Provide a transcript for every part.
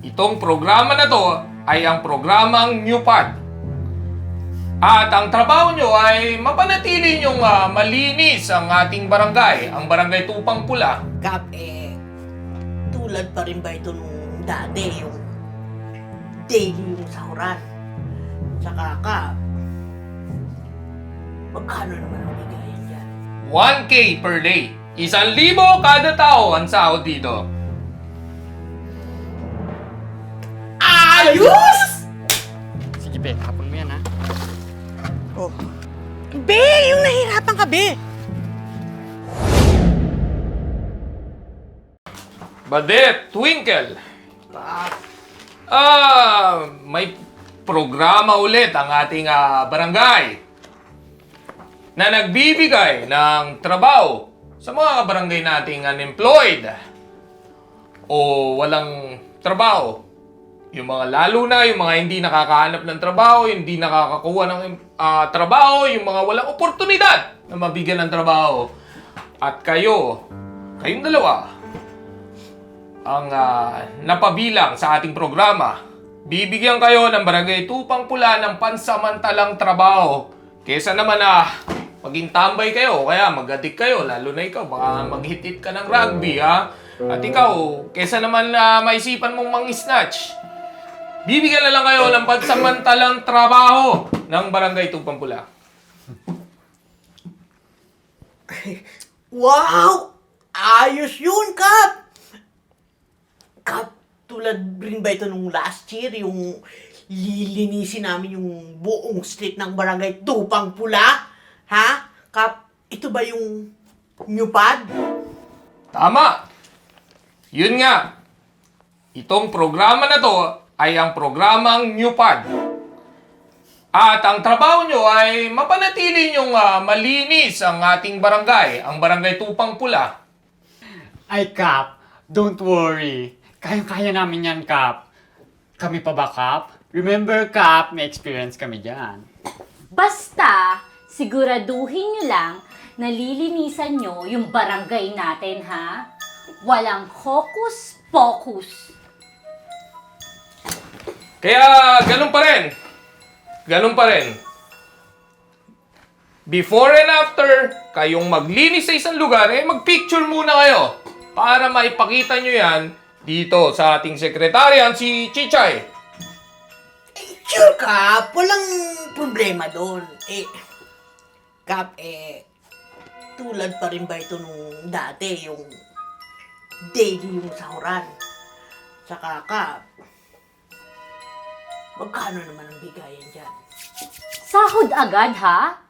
Itong programa na to ay ang programang NewPad. At ang trabaho nyo ay mapanatili nyong malinis ang ating barangay, ang Barangay Tupang Pula. Kap, tulad pa rin ba ito nung dati, yung daily yung sahuran? Tsaka, Kap, magkano naman ang bigayan dyan? 1K per day. 1,000 kada tao ang sahod dito. Ayos! Sige, Be. Hapon mo yan, ha? Oh. Be, yung nahihirapan ka, Be. Badet, Twinkle. Kap, May programa ulit ang ating barangay na nagbibigay ng trabaho sa mga barangay nating unemployed o walang trabaho. Yung mga lalo na, yung mga hindi nakakahanap ng trabaho, hindi nakakakuha ng trabaho, yung mga walang oportunidad na mabigyan ng trabaho. At kayong dalawa, ang napabilang sa ating programa. Bibigyan kayo ng Barangay Tupang Pula ng pansamantalang trabaho. Kesa naman maging tambay kayo, kaya mag-addict kayo, lalo na ikaw, baka mag-hit-hit ka ng rugby, ha? At ikaw, kesa naman maisipan mong mang-snatch, bibigyan na lang kayo ng pansamantalang trabaho ng Barangay Tupang Pula. wow! Ayos yun, Kap! Kap, tulad rin ba ito nung last year, yung lilinisin namin yung buong street ng Barangay Tupang Pula? Ha? Kap, ito ba yung NewPad? Tama! Yun nga, itong programa na to ay ang programang NewPad. At ang trabaho nyo ay mapanatili nyong malinis ang ating barangay, ang Barangay Tupang Pula. Ay, Kap. Don't worry. Kaya-kaya namin yan, Kap. Kami pa ba, Kap? Remember, Kap, may experience kami dyan. Basta, siguraduhin nyo lang na lilinisan nyo yung barangay natin, ha? Walang hocus-pocus. Kaya ganun pa rin. Ganun pa rin. Before and after, kayong maglinis sa isang lugar, mag-picture muna kayo para maipakita nyo yan dito sa ating sekretarian, si Chichay. Sure, Kap. Walang problema doon. Kap, tulad pa rin ba ito nung dati, yung daily yung sahuran? Tsaka, Kap, magkano naman ang bigayan dyan? Sahod agad, ha?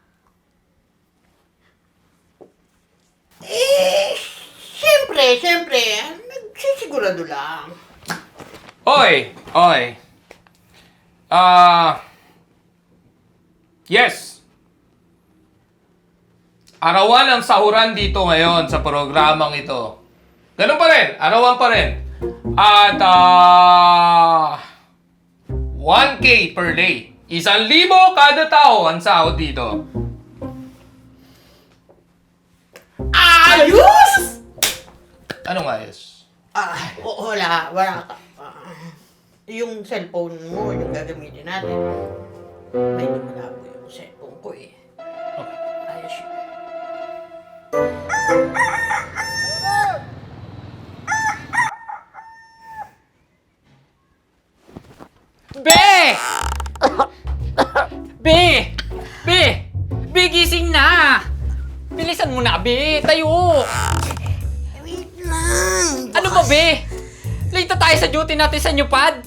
Siyempre, nagsisigurado lang. Oy! Yes. Arawan ang sahuran dito ngayon sa programang ito. Ganun pa rin, arawan pa rin. At 1K per day. 1,000 kada tao ang sahod dito. Ayos! Anong ayos? Wala ka. Yung cellphone mo, yung gagamitin natin. Medyo malabo yung cellphone ko eh. Ayos yun. Be! Be! Be! Be, gising na! Bilisan mo na, Be! Tayo! Wait lang. Ano ba, Be? Late na tayo sa duty natin sa NewPad!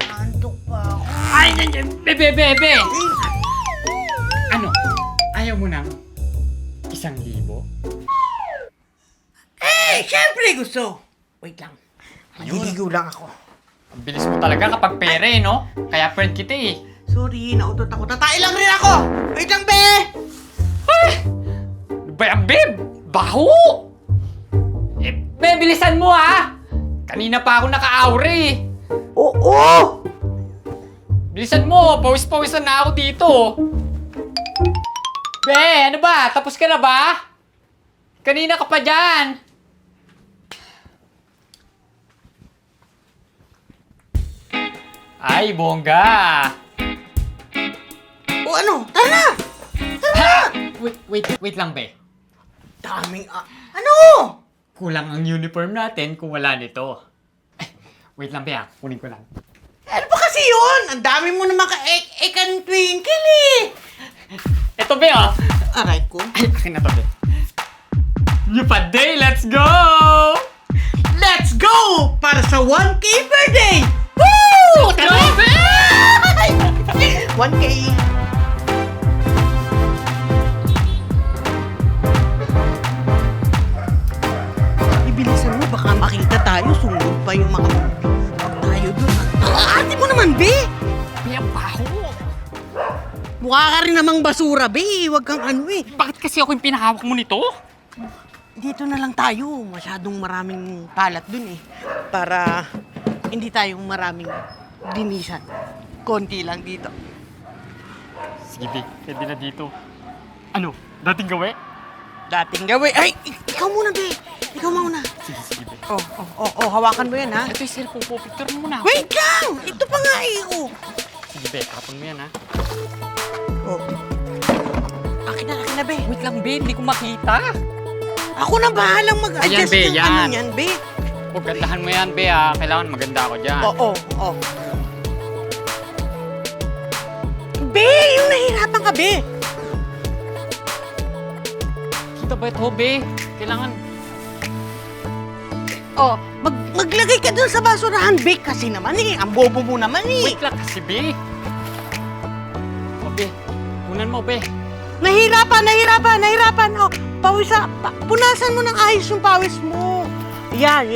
Naantok pa ako. Ay, Be! Ano? Ayaw mo ng 1,000? Siyempre gusto. Wait lang. Maliligo lang ako. Ang bilis mo talaga kapag pere, no? Kaya friend kita eh. Sorry, nautot ako. Tatay lang rin ako. Wait lang, be! Ay! Ano ba yan, Be? Baho! Be, bilisan mo, ha? Kanina pa ako naka-aure eh. Oo! Bilisan mo, pawis-pawisan na ako dito. Be, ano ba? Tapos ka na ba? Kanina ka pa dyan. Ay, bongga! O ano? Tara na! Ha! Wait lang, be. Daming ano? Kulang ang uniform natin kung wala nito. Ay, wait lang, be, ha. Kunin ko lang. Ano ba kasi yun? Ang dami mo naman ka-ekan twinkle eh. Ito, be, oh. Aray ko. Ay, akin na to, be. New pa day, let's go! Let's go! Para sa 1K per day! Woo! Grabe! 1K! Ibilisan mo, baka makita tayo. Sunod pa yung mga tayo dun. Ate mo naman, be! Be, ang baho. Mukha ka rin namang basura, be. Huwag kang ano eh. Bakit kasi ako yung pinahawak mo nito? Dito na lang tayo. Masyadong maraming kalat dun eh. Para hindi tayong maraming dinisan. Konti lang dito. Sige, be. Pwede na dito. Ano? Dating gawe? Dating gawin. Ay! Ikaw muna, be. Ikaw muna. Sige, be. Hawakan mo yan, ha? Ito yung cellphone ko. Picture mo na. Wait lang! Ito pa nga eh, oh. Sige, be. Tapon mo yan, ha? Oh. Akin na, be. Wait lang, be. Hindi ko makita. Ako na bahalang mag-adjust Ayan, be, ng yan. ano yan, be. Huwag gandahan mo yan, be, ha? Kailangan maganda ako dyan. Oo. Be, yung nahihirapan ka, be. Kita ba ito, be? Kailangan... Oh, maglagay ka dun sa basurahan, be. Kasi naman eh, ang bobo mo naman eh. Wait lang kasi, be. O, be. Kunan mo, be. Nahirapan. Oh, punasan mo ng ayos yung pawis mo. Yan.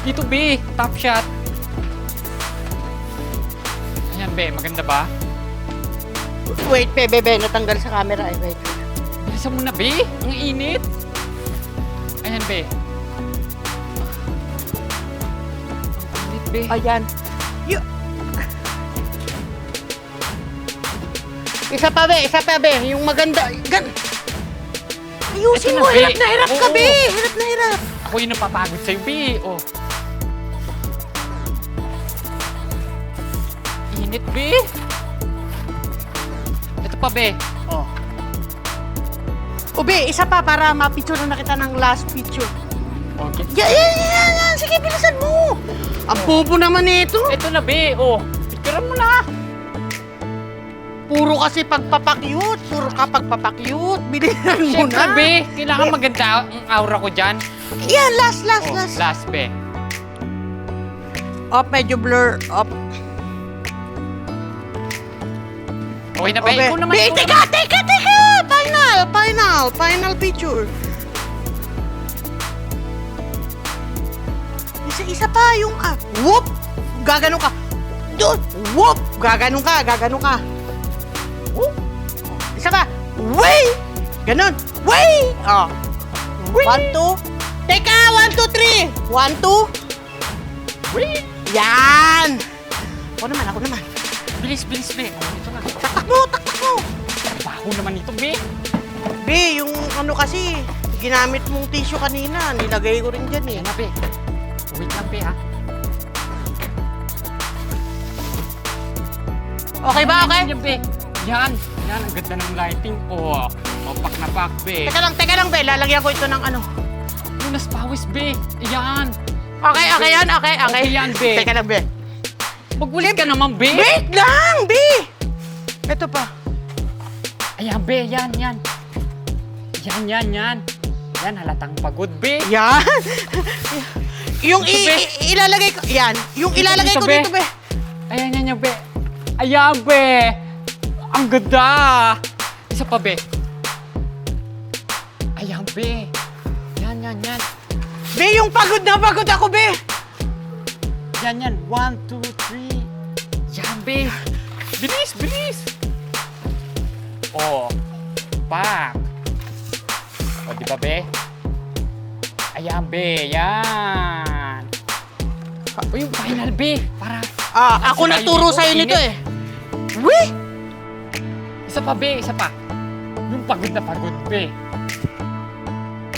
Dito, be. Top shot. Ayan, be. Maganda ba? Wait, be, natanggal sa camera. Ay, wait. Bilisan mo na, be. Ang init. Ayan, be. Ang init, be. Ayan. Isa pa, be. Yung maganda. Ayusin Ito na, mo. be. Hirap na hirap ka, Oo. be. Hirap na hirap. Ako yung napapagod sa'yo, be. Oh. Init, be. Ito pa, be. Oh. O, be, isa pa para ma-picture na kita ng last picture. Okay. Yan. Sige, bilisan mo. Ang bobo naman nito. Ito na, be. Oh. Picturean mo na. Puro kasi pagpapakyut. Bilisan mo Siyempre, na. be. Kailangan maganda ang aura ko dyan. Yan, last. Oh, last, be. Up, medyo blur. Up. Okay na, be. Ikaw naman. Be, ikaw teka! naman. Final picture. Isa pa yung whoop! Gaganon ka. Doon! Whoop! Gaganon ka. Whoop! Isa pa. Way! Ganon. Way! Oh. 1, 2. Teka! 1, 2, 3. 1, 2. Wait. Yan! Ako naman. Bilis, be. Oh, ito na. Taktak mo! Baho naman ito, be. Be, yung ano kasi, ginamit mong tissue kanina, nilagay ko rin dyan eh. Ayan na, be. Wait lang, be, ha? Okay ba, okay? Yan, be. Yan. Ang ganda ng lighting. Oh, pak na pak, be. Teka lang, be. Lalagyan ko ito ng ano. Lunas pawis, be. Yan. Okay yan, okay. Okay yan, be. Teka lang, be. Magbulit ka naman, be. Wait lang, be! Ito pa. Ayan, be. Yan. Yan, halatang pagod, be. Yan. Yung Ito, be. ilalagay ko, yan. Yung Ito, ilalagay ko be. dito, be. Ayan, be. Ayan, be. Ang ganda. Isa pa, be. Ayan, be. Yan. Be, yung pagod ako, be. Yan. 1, 2, 3. Yan, be. Bilis. Oh. Pak. O, di ba, be? Ayan, be. Yan. O, yung final, be. Para... Ako Kasi nagturo tayo sa'yo dito, nito eh. Weh! Isa pa, be. Yung pagod na pagod, be.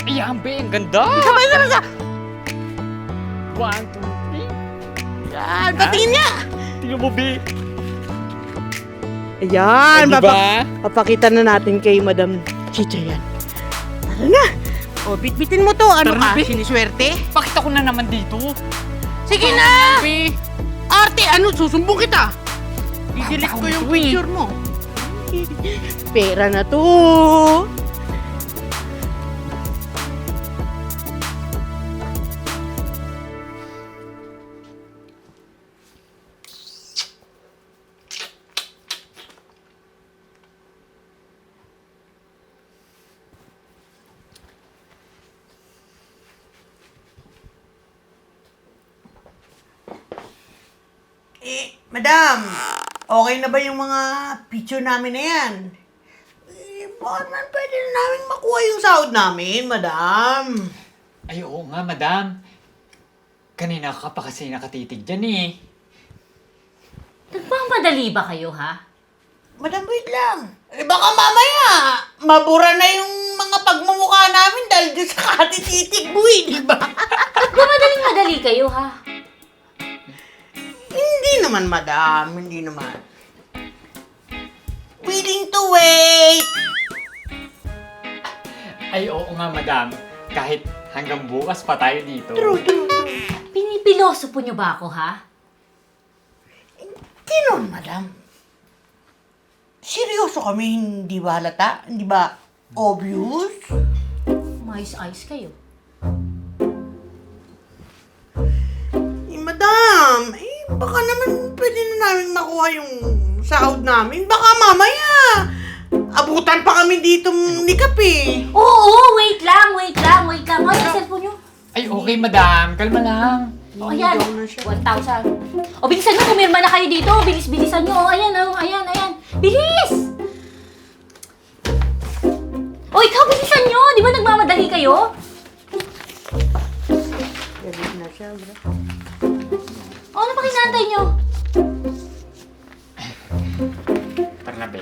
Ayan, be. Ang ganda. Isa pa. 1, 2, 3. Yan, patingin nga! Tingnan mo, be. Ayan, Diba? papakita na natin kay Madam Chicha yan. Tara na! O, bitbitin mo to. Ano Tara na, ka? Be. Siniswerte? Pakita ko na naman dito. Sige na! Be. Arte, ano? Susumbong kita. I-delete ko yung picture mo. Pera na to. Madam, okay na ba yung mga picture namin na yan? Baka naman pwede na namin makuha yung sahod namin, madam. Ay, oo nga, madam. Kanina ka pa kasi nakatitig dyan eh. Nagmamadali ba kayo, ha? Madam, wait lang. Baka mamaya, mabura na yung mga pagmumukha namin dahil dyan sa katititig mo di ba? Nagmamadaling-madali kayo, ha? Hindi naman, madam. Hindi naman. Willing to wait. Ay, oo nga, madam. Kahit hanggang bukas pa tayo dito. True. Pinipiloso po niyo ba ako, ha? Hindi naman, madam. Seryoso kami, hindi ba halata? Hindi ba obvious? Mais-ayos kayo. Madam, baka naman pwede na namin makuha yung sahod namin. Baka mamaya, abutan pa kami dito ni Kape. Oo, wait lang. O, yung cellphone niyo. Ay, okay, madam. Kalma lang. O, ayan. 1,000. O, bilisan nyo. Pumirma na kayo dito. Bilisan nyo. O, ayan. Bilis! O, ikaw, bilisan nyo. Di ba nagmamadali kayo? O, ano pa kinantay nyo? Tara na, be.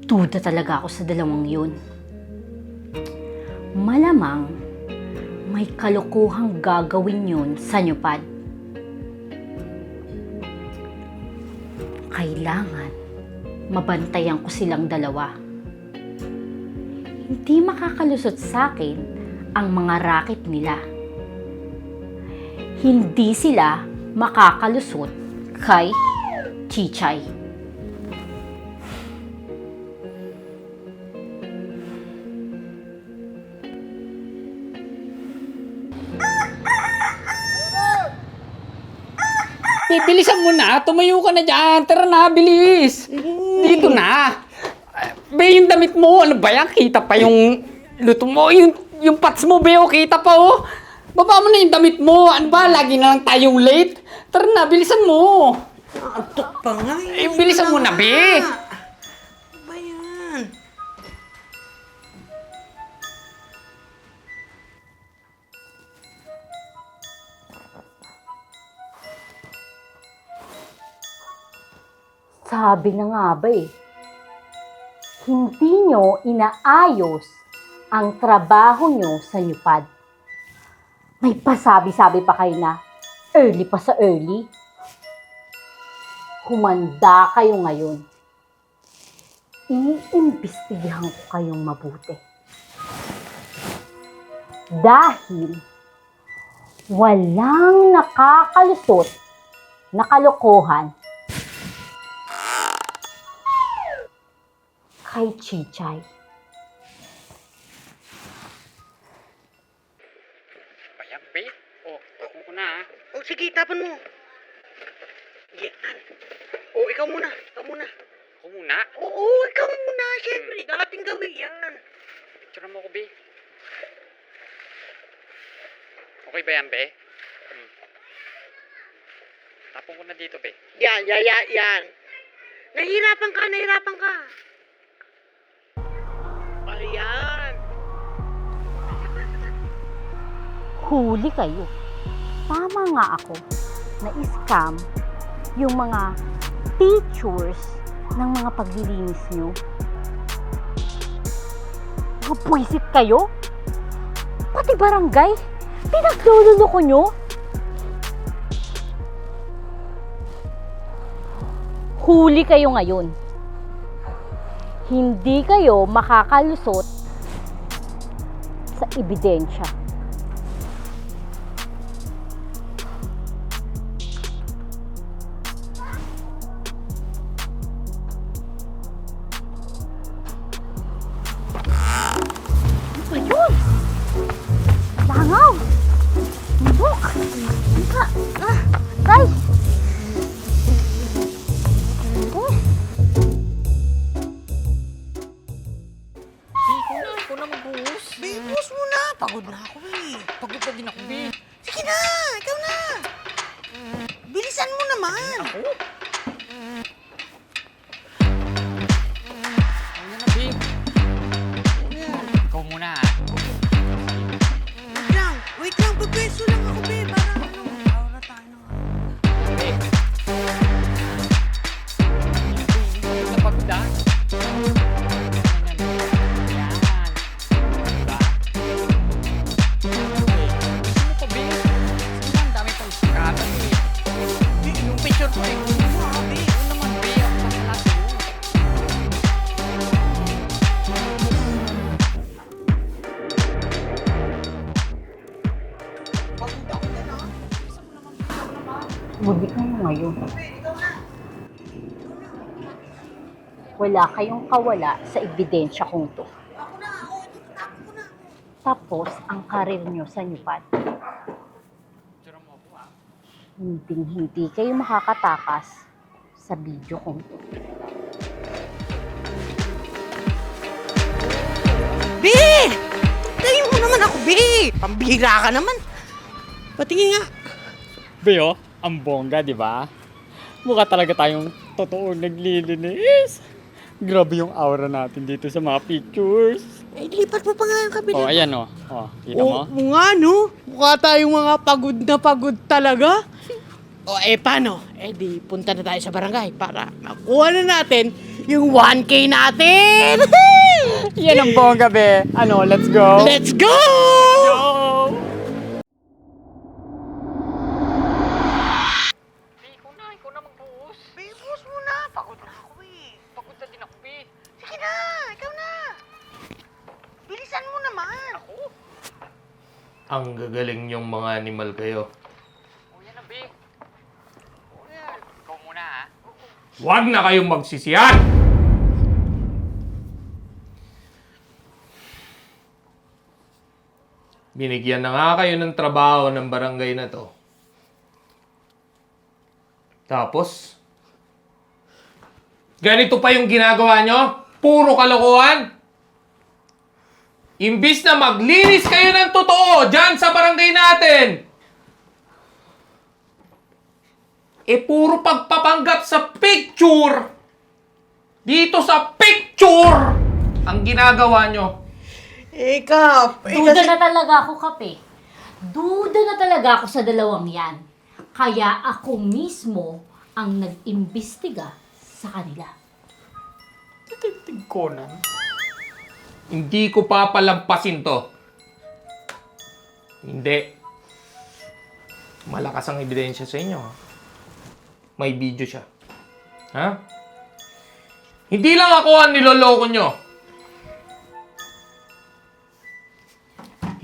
Duda talaga ako sa dalawang yun. Malamang may kalokohang gagawin yun sa nyupad. Kailangan mabantayan ko silang dalawa. Hindi makakalusot sa akin ang mga racket nila. Hindi sila makakalusot kay Chichay. Bilisan mo na. Tumayo ka na dyan. Tara na, bilis. Dito na. Be, yung damit mo. Ano ba yan? Kita pa yung luto mo. Yung pats mo, be. Kita pa, oh. Baba mo na yung damit mo. Ano ba? Lagi na lang tayong late. Tara na, bilisan mo. Antok pa nga. Bilisan mo na, be. Ano ba yan? Sabi na nga ba hindi nyo inaayos ang trabaho nyo sa nyupad. May pasabi-sabi pa kayo na early pa sa early. Humanda kayo ngayon. Iimbestigahan ko kayong mabuti. Dahil walang nakakalusot na kalokohan kay Chichay. Ayan, be. Oh, ako ko na, Oh, sige, tapan mo. Yan. Oh, ikaw muna. Ako muna. Oo, ikaw muna. Siyempre, dating gawin yan. Picture mo ko, be. Okay ba yan, be? Tapon ko na dito, be. Yan. Nahihirapan ka. Ayan. Huli kayo. Tama nga ako. na scam yung mga pictures ng mga paglilinis nyo? Mga puwisit kayo? Pati barangay? Pinaglululoko nyo? Huli kayo ngayon. Hindi kayo makakalusot sa ebidensya. Ayun! Langaw! Bundok! Guys! Ikaw na mag-buhos. Be, buhos mo na. Pagod na ako eh. Pagod na din ako, be. Sige na, ikaw na. Bilisan mo naman. Ano na, be? Ikaw muna, ha? Wait lang, pagpeso lang ako, be. Para aura tayo. Be. Hindi na pagod, ha? Yan. Diba? Be, gusto mo pa, be? Sige, ang dami pang sikatan, eh. Yung picture ko, eh. Ano naman, be? Ang pakala sa'yo. Buti ka na ngayon. Wala kayong kawala sa ebidensya kong to. Tapos, ang karir nyo sa nyupad. Hindi kayo makakatakas sa video kong to. Be! Tayo mo naman ako, Be! Pambihira ka naman. Patingin nga. Be, oh, ang bongga, di ba? Mukha talaga tayong totoong naglilinis. Grabe yung aura natin dito sa mga pictures. Eh, lipat mo pa nga yung kabila. Oh, ayan, oh. Oh, kita mo? Oo nga, no? Mukha tayong mga pagod na pagod talaga. O, paano? Di, punta na tayo sa barangay para makuha na natin yung 1K natin! Yan ang bongga, be. Ano, let's go? Let's go! Go! Ikaw na magbuhos. Be, boss mo na. Pagod na ako eh. Pagod na din ako, be. Sige na, ikaw na. Bilisan mo naman. Ang gagaling yung mga animal kayo. O yan na, be. O yan. Ikaw muna, ha? Huwag na kayong magsisiyan! Binigyan na nga kayo ng trabaho ng barangay na to. Tapos, ganito pa yung ginagawa nyo? Puro kalokohan? Imbis na maglinis kayo ng totoo dyan sa barangay natin, puro pagpapanggap sa picture, dito sa picture, ang ginagawa nyo. Kap. Duda na talaga ako, Kape. Duda na talaga ako sa dalawang yan. Kaya ako mismo ang nag-imbestiga sa kanila. Detective Conan. Hindi ko papalampasin to. Hindi. Malakas ang ebidensya sa inyo. Ha? May video siya. Ha? Hindi lang ako ang niloloko nyo.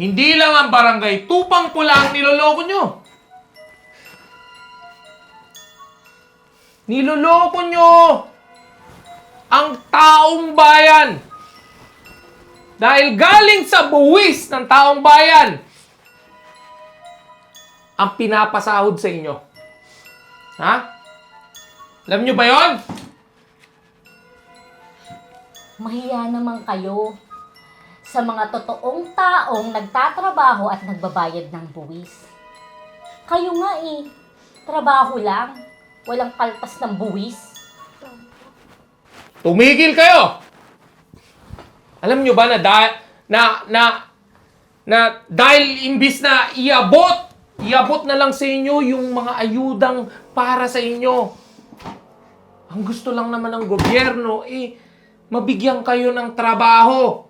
Hindi lang ang barangay Tupang Pula ang niloloko nyo. Niloloko nyo ang taong bayan. Dahil galing sa buwis ng taong bayan ang pinapasahod sa inyo. Ha? Alam nyo ba yon? Mahiya naman kayo sa mga totoong taong nagtatrabaho at nagbabayad ng buwis. Kayo nga trabaho lang. Walang kaltas ng buwis. Tumigil kayo! Alam nyo ba na dahil imbis na iabot iabot na lang sa inyo yung mga ayudang para sa inyo. Ang gusto lang naman ng gobyerno, mabigyan kayo ng trabaho.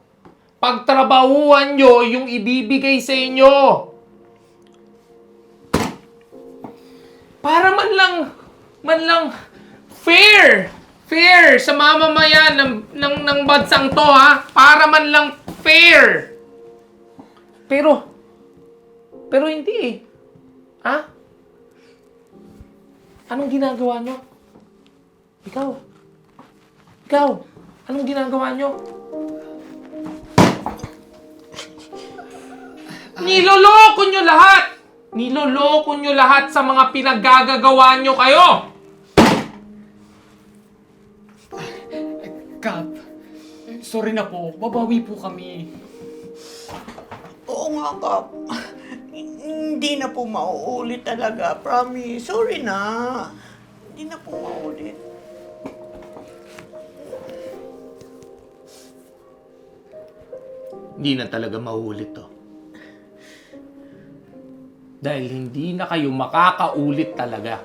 Pagtrabahuan nyo yung ibibigay sa inyo. Para man lang fair sa mamamayan ng bansang to, ha? Para man lang fair. Pero hindi eh. Ha? Anong ginagawa nyo? Ikaw, anong ginagawa nyo? Niloloko nyo lahat! Niloloko nyo lahat sa mga pinaggagawa nyo kayo! Kap, sorry na po. Babawi po kami. Oo nga, Kap. Hindi na po mauulit talaga. Promise. Sorry na. Hindi na po mauulit. Hindi na talaga mauulit to. Dahil hindi na kayo makakaulit talaga.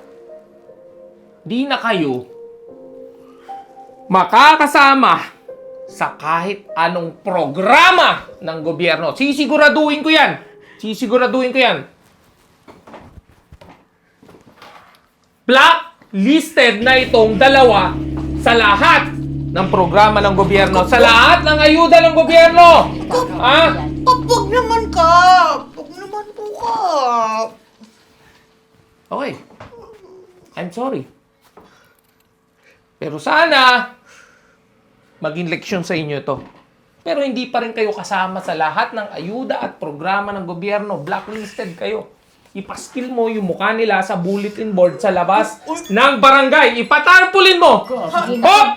Hindi na kayo makakasama sa kahit anong programa ng gobyerno. Sisiguraduhin ko yan. Blacklisted na itong dalawa sa lahat ng programa ng gobyerno. Sa lahat ng ayuda ng gobyerno. Ha? Kap, wag naman, Kap. Wag naman po, Kap. Okay. I'm sorry. Pero sana, maging leksyon sa inyo to. Pero hindi pa rin kayo kasama sa lahat ng ayuda at programa ng gobyerno. Blacklisted kayo. Ipaskil mo yung mukha nila sa bulletin board sa labas ng barangay. Ipatarpulin mo! Hop!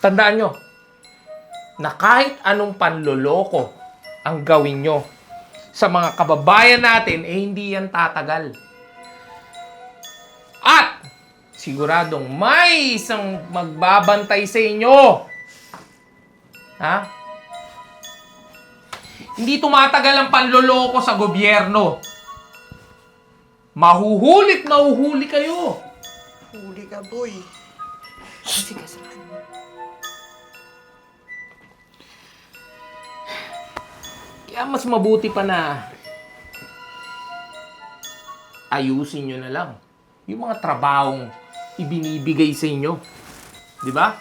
Tandaan nyo, na kahit anong panloloko ang gawin nyo sa mga kababayan natin, hindi yan tatagal. At siguradong may isang magbabantay sa inyo. Ha? Hindi tumatagal ang panloloko sa gobyerno. Mahuhuli kayo. Huli ka, boy. Kaya mas mabuti pa na ayusin nyo na lang yung mga trabahong ibinibigay sa inyo. Di ba?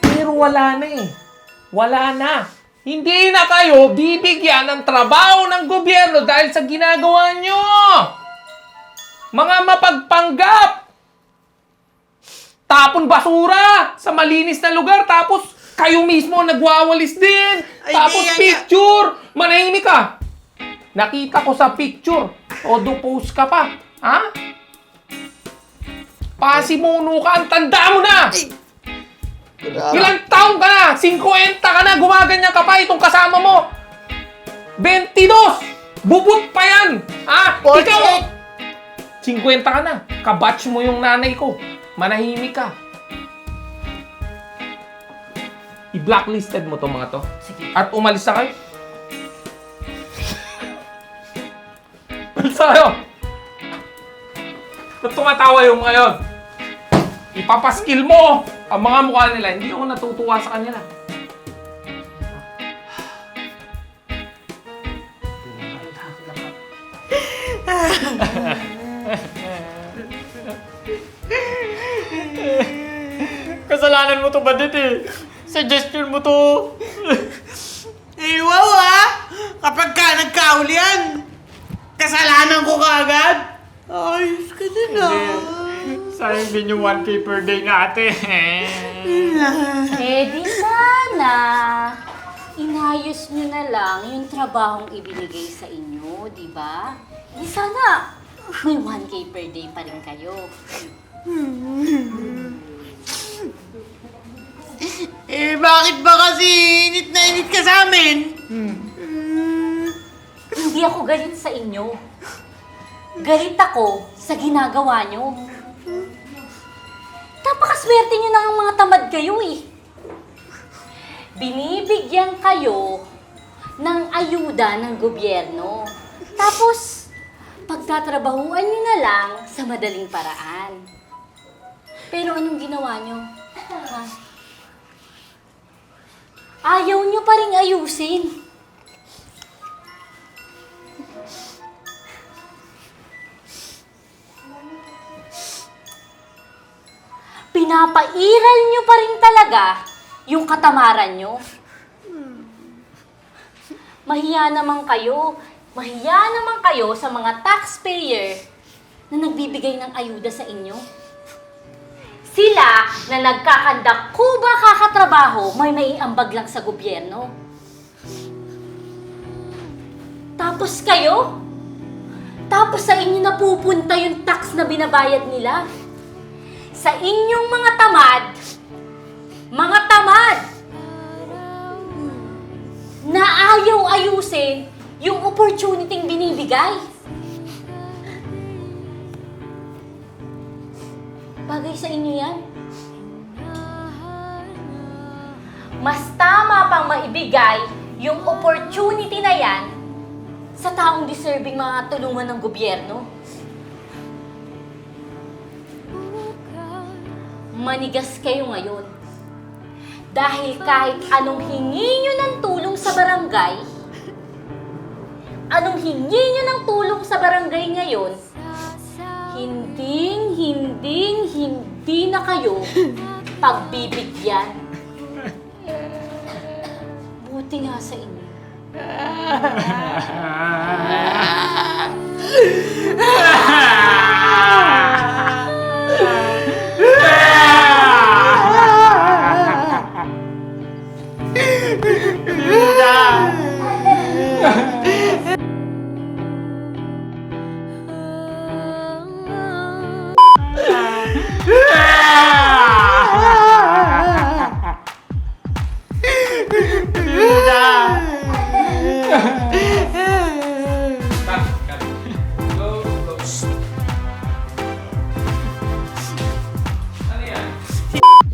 Pero wala na eh. Wala na. Hindi na kayo bibigyan ng trabaho ng gobyerno dahil sa ginagawa nyo. Mga mapagpanggap. Tapon basura sa malinis na lugar tapos kayo mismo nagwawalis din. Ay, Tapos di yan picture. Manahimik ka. Nakita ko sa picture. O post ka pa. Ha? Pasimuno ka. Ang tanda mo na. Ilang taong ka na? 50 ka na. Gumaganyan ka pa. Itong kasama mo. 22. Bubut pa yan. Ha? Ikaw. 50 ka na. Kabatch mo yung nanay ko. Manahimik ka. I-blacklisted mo to mga to. Sige. At umalis na kayo. Umalis na kayo. Ba't tumatawa yung ngayon? Ipapaskil mo ang mga mukha nila. Hindi ako natutuwa sa kanila. Kasalanan mo to, Badit eh. Suggestion mo to. Wow, ha? Kapag ka nagkauli yan, kasalanan ko kaagad. Ayos ka din, Sayang din yung 1K per day natin. Eh di sana, inayos nyo na lang yung trabahong ibinigay sa inyo, di ba? Di sana, may 1K per day pa rin kayo. Bakit ba kasi init na init ka sa amin? Hindi ako galit sa inyo. Galit ako sa ginagawa nyo. Napakaswerte nyo na ang mga tamad kayo eh. Binibigyan kayo ng ayuda ng gobyerno. Tapos, pagtatrabahuan nyo na lang sa madaling paraan. Pero anong ginawa nyo? Ha? Ayaw nyo pa rin ayusin. Pinapairal nyo pa rin talaga yung katamaran nyo. Mahiya naman kayo. Mahiya naman kayo sa mga taxpayer na nagbibigay ng ayuda sa inyo. Sila na nagkakandak kuba kakatrabaho may maiambag lang sa gobyerno. Tapos kayo? Tapos sa inyo napupunta yung tax na binabayad nila. Sa inyong mga tamad na ayaw ayusin yung opportunity binibigay. Bagay sa inyo yan. Mas tama pang maibigay yung opportunity na yan sa taong deserving mga tulungan ng gobyerno. Manigas kayo ngayon. Dahil kahit anong hingi nyo ng tulong sa barangay, ngayon, hindi na kayo pagbibigyan. Buti nga sa inyo.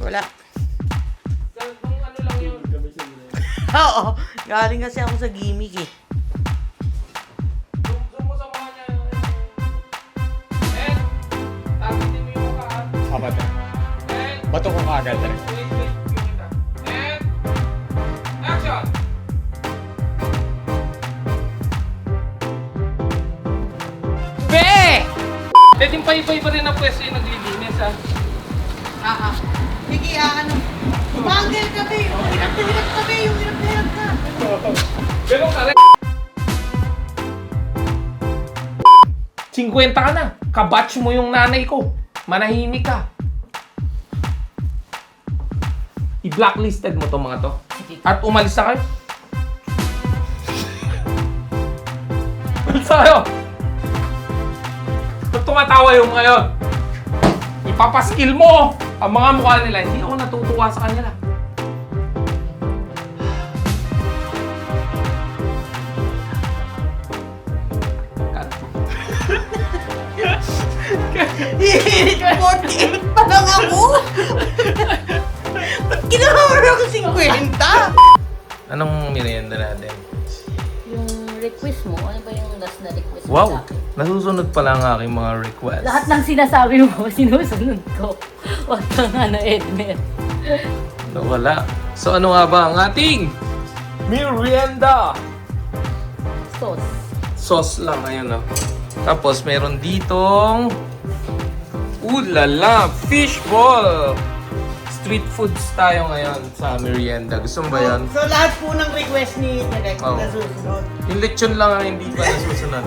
Wala. Oo, galing kasi ako sa gimmick eh. Bato. Bato ko kaagad talaga. Action! Be! Pwedeng pa-iba rin ang pwesto yung naglilinis, ha? Sige, ano? Banggal ka, be! Yung hirap ka, be! Yung hirap ka! Ganun ka rin. 50 ka na. Kabatch mo yung nanay ko. Manahimik ka. I-blacklisted mo to mga to. At umalis na kayo. Umalis na kayo. Ba't tumatawa yung mga yun? Ipapaskill mo ang mga mukha nila. Hindi ako natutuwa sa kanila. Hihirit 48 pa lang ako! Ba't ginawa mo ako 50? Anong merienda natin? Yung request mo, ano ba yung last na request mo Wow! sa akin? Nasusunod pala ang aking mga requests. Lahat ng sinasabi mo, sinusunod ko. Huwag kang Edmer. Wala. So ano nga ba ang ating merienda? Sauce. Sauce lang, ayun, no? Tapos meron ditong ulala, fishball. Street foods tayo ngayon sa merienda. Gusto mo ba yan? So lahat po ng request ni Direk Oo. na susunod. Yung lechon lang ang hindi pa nasusunod.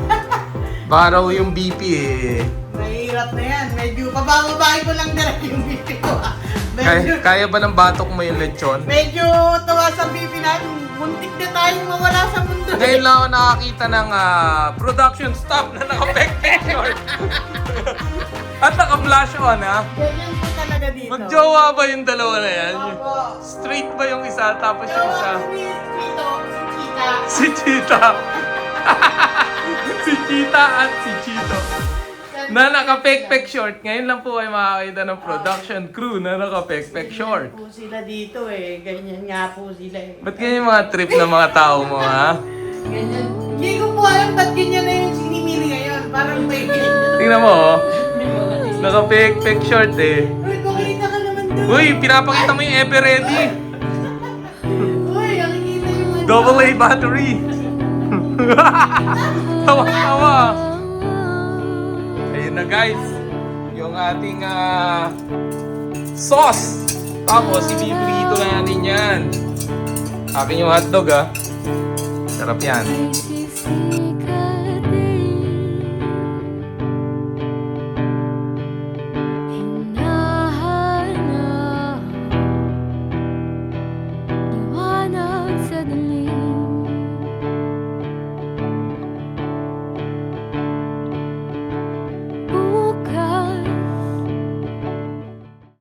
Baka raw yung BP eh. Mahirap na yan. Medyo pabababae ko lang Direk yung BP ko. Kaya ba ng batok mo yung lechon? Medyo tawa sa BP natin. Muntik na tayong mawala sa mundo. Ngayon lang ako nakakita ng production staff na naka-pectic short. At naka-flash on, ha? Ganyan po talaga dito. Magjowa ba yung dalawa na yan? Opo. Straight ba yung isa tapos yung isa? Si Chito, si Chita. Si Chita. Si Chita at si Chito. Yan na naka-pek-pek short. Ngayon lang po ay makakita ng production crew na naka-pek-pek short. Ganyan po sila dito eh. Ganyan nga po sila eh. Ba't ganyan yung mga trip ng mga tao mo, ha? Ganyan. Hindi ko po alam ba't ganyan na yung sinimili ngayon. Parang may Tingnan mo, oh. Naka-pek-pek short, eh. Uy, kumita ka naman doon. Uy, pinapakita mo yung ever ready. Uy, nakikita yung ano. Double A battery. Tawa-tawa. Ayun na guys. Yung ating sauce. Tapos, ibibrito na natin yan. Akin yung hotdog, ha. Sarap yan. Hinahanap liwanag sa dilim.